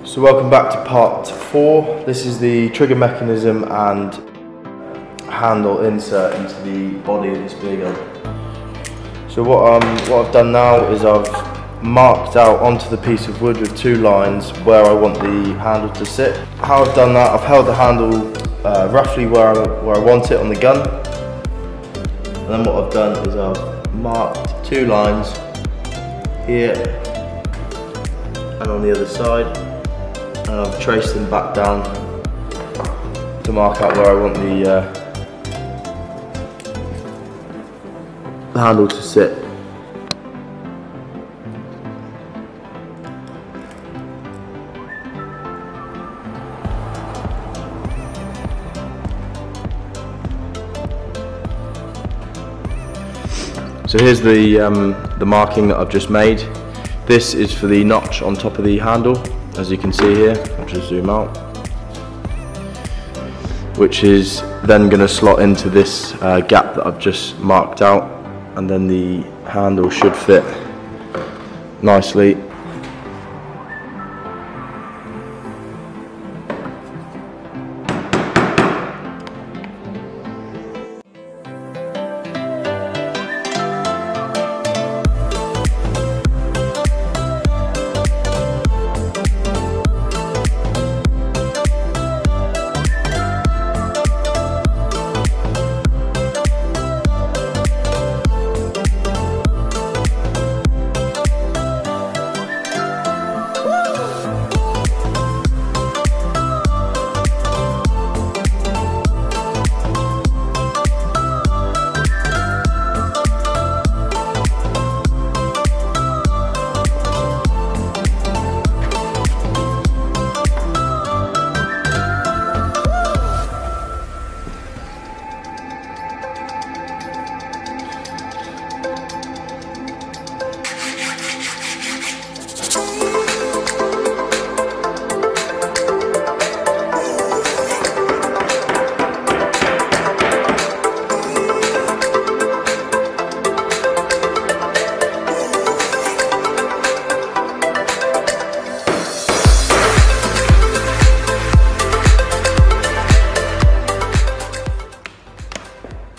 So welcome back to part 4. This is the trigger mechanism and handle insert into the body of this beer gun. So what I've done now is I've marked out onto the piece of wood with 2 lines where I want the handle to sit. How I've done that, I've held the handle roughly where I want it on the gun. And then what I've done is I've marked 2 lines here and on the other side, and I've traced them back down to mark out where I want the handle to sit. So here's the marking that I've just made. This is for the notch on top of the handle, as you can see here. I'll just zoom out. Which is then going to slot into this gap that I've just marked out, and then the handle should fit nicely.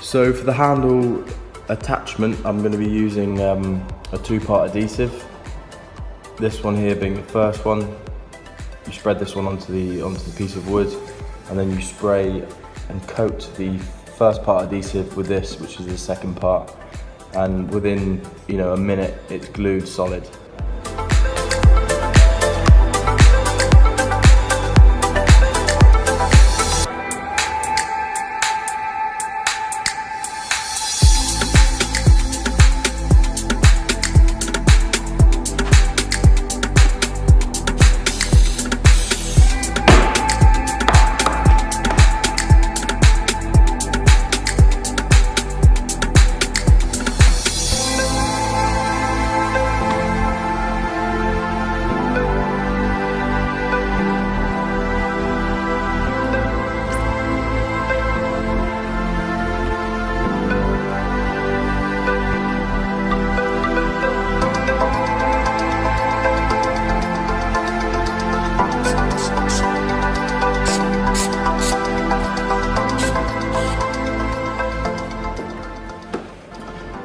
So for the handle attachment, I'm going to be using a 2-part adhesive. This one here being the first one. You spread this one onto the piece of wood, and then you spray and coat the first part adhesive with this, which is the second part. And within a minute, it's glued solid.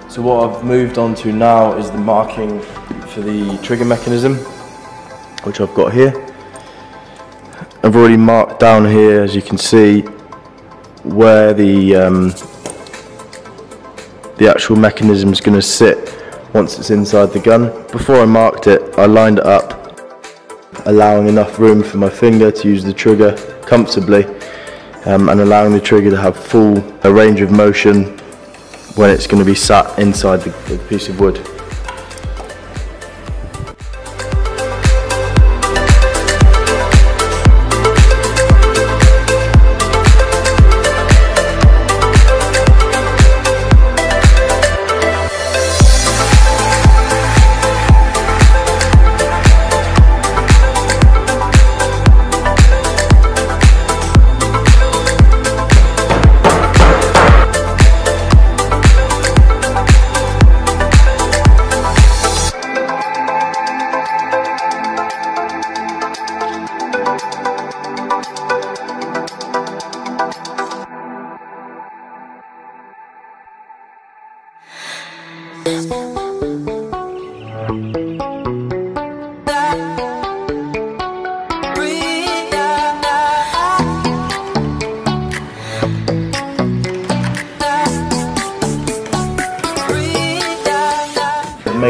So what I've moved on to now is the marking for the trigger mechanism, which I've got here. I've already marked down here, as you can see, where the actual mechanism is going to sit once it's inside the gun. Before I marked it, I lined it up, allowing enough room for my finger to use the trigger comfortably, and allowing the trigger to have full range of motion when it's going to be sat inside the piece of wood.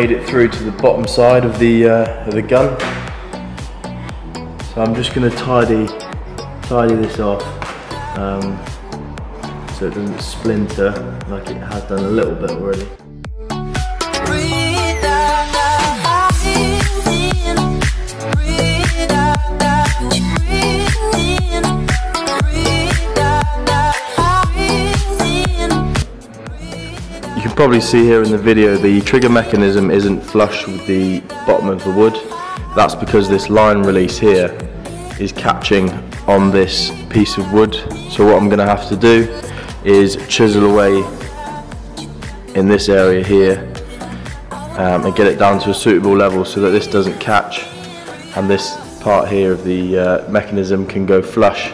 made it through to the bottom side of the gun. So I'm just going to tidy this off so it doesn't splinter like it has done a little bit already. You can probably see here in the video the trigger mechanism isn't flush with the bottom of the wood. That's because this line release here is catching on this piece of wood. So what I'm going to have to do is chisel away in this area here and get it down to a suitable level so that this doesn't catch and this part here of the mechanism can go flush